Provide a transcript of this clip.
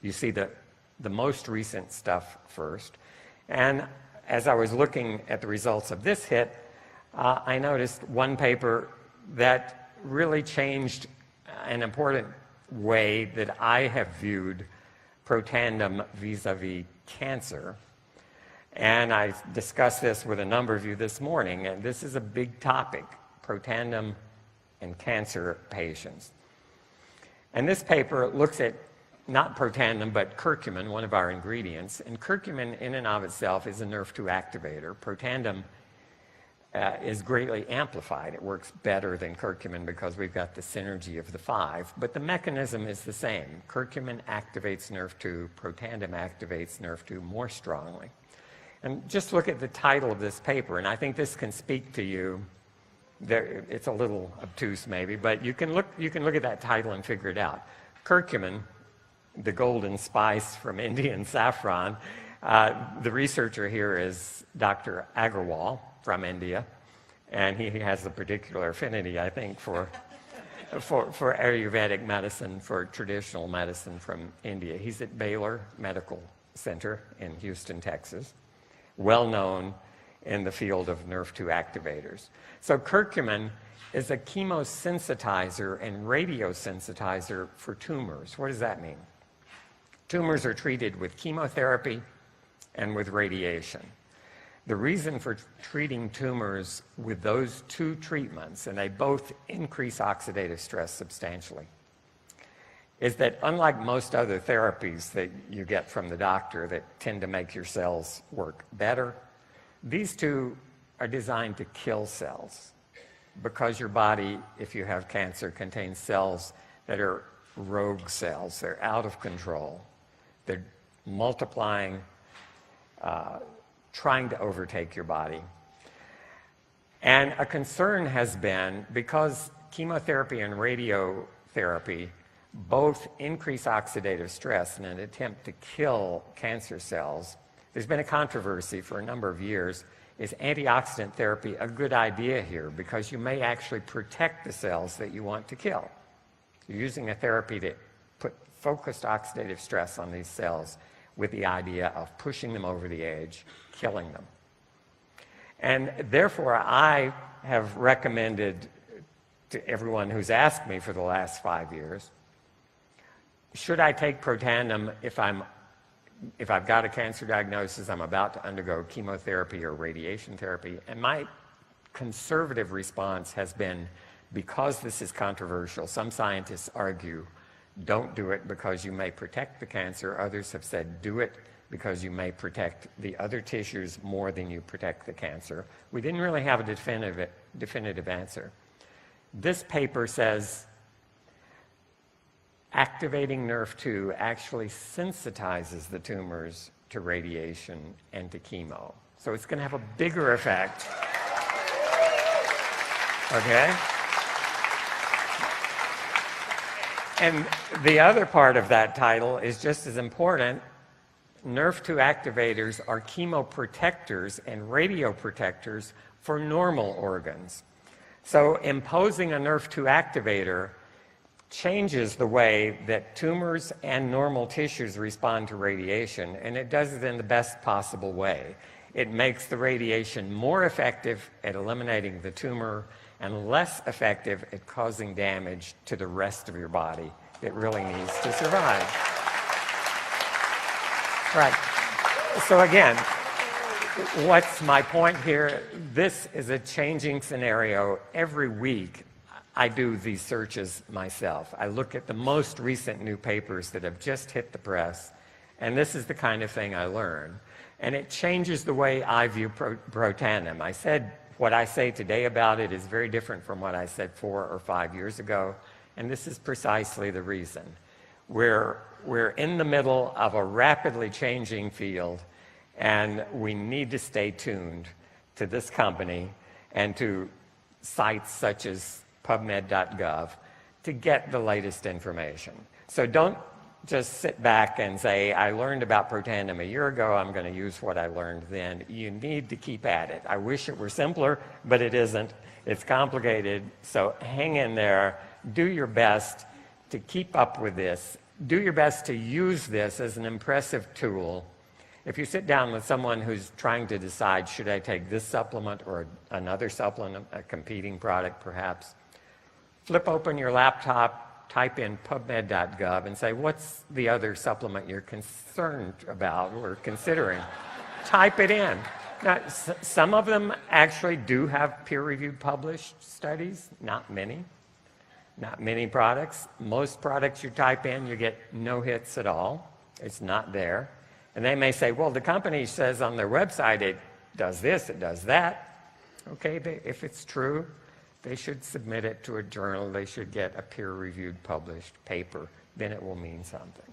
You see the most recent stuff first. And as I was looking at the results of this hit, I noticed one paper that really changed an important way that I have viewed Protandim vis-a-vis cancer. And I discussed this with a number of you this morning, and this is a big topic, Protandim in cancer patients. And this paper looks at not Protandim, but curcumin, one of our ingredients. And curcumin in and of itself is a NRF2 activator. Protandim is greatly amplified. It works better than curcumin because we've got the synergy of the 5, but the mechanism is the same. Curcumin activates NRF2, Protandim activates NRF2 more strongly. And just look at the title of this paper, and I think this can speak to you. It's a little obtuse maybe, but you can look at that title and figure it out. Curcumin, the golden spice from Indian saffron, the researcher here is Dr. Agarwal from India, and he has a particular affinity, I think, for Ayurvedic medicine, for traditional medicine from India. He's at Baylor Medical Center in Houston, Texas, well known in the field of NRF2 activators. So curcumin is a chemosensitizer and radiosensitizer for tumors. What does that mean? Tumors are treated with chemotherapy and with radiation. The reason for treating tumors with those two treatments, and they both increase oxidative stress substantially, is that unlike most other therapies that you get from the doctor that tend to make your cells work better, these two are designed to kill cells because your body, if you have cancer, contains cells that are rogue cells. They're out of control. They're multiplying, trying to overtake your body. And a concern has been, because chemotherapy and radiotherapy both increase oxidative stress in an attempt to kill cancer cells, there's been a controversy for a number of years. Is antioxidant therapy a good idea here? Because you may actually protect the cells that you want to kill. You're using a therapy to put focused oxidative stress on these cells with the idea of pushing them over the edge, killing them. And therefore, I have recommended to everyone who's asked me for the last 5 years, should I take Protandim if I've got a cancer diagnosis, I'm about to undergo chemotherapy or radiation therapy? And my conservative response has been, because this is controversial, some scientists argue, don't do it because you may protect the cancer. Others have said, do it because you may protect the other tissues more than you protect the cancer. We didn't really have a definitive answer. This paper says activating NRF2 actually sensitizes the tumors to radiation and to chemo. So it's going to have a bigger effect. Okay? And the other part of that title is just as important. NRF2 activators are chemoprotectors and radioprotectors for normal organs. So imposing a NRF2 activator changes the way that tumors and normal tissues respond to radiation, and it does it in the best possible way. It makes the radiation more effective at eliminating the tumor and less effective at causing damage to the rest of your body that really needs to survive. Right. So again, what's my point here? This is a changing scenario. Every week, I do these searches myself. I look at the most recent new papers that have just hit the press, and this is the kind of thing I learn. And it changes the way I view Protandim. I said what I say today about it is very different from what I said 4 or 5 years ago, and this is precisely the reason. We're in the middle of a rapidly changing field, and we need to stay tuned to this company and to sites such as PubMed.gov to get the latest information. So don't just sit back and say, I learned about Protandim a year ago, I'm going to use what I learned then. You need to keep at it. I wish it were simpler, but it isn't. It's complicated, so hang in there. Do your best to keep up with this. do your best to use this as an impressive tool. If you sit down with someone who's trying to decide, should I take this supplement or another supplement, a competing product perhaps, flip open your laptop, type in pubmed.gov and say, what's the other supplement you're concerned about or considering? Type it in. Now, some of them actually do have peer-reviewed published studies, not many. Not many products. Most products you type in, you get no hits at all. It's not there. And they may say, well, the company says on their website it does this, it does that. Okay, if it's true, they should submit it to a journal. They should get a peer-reviewed published paper. Then it will mean something.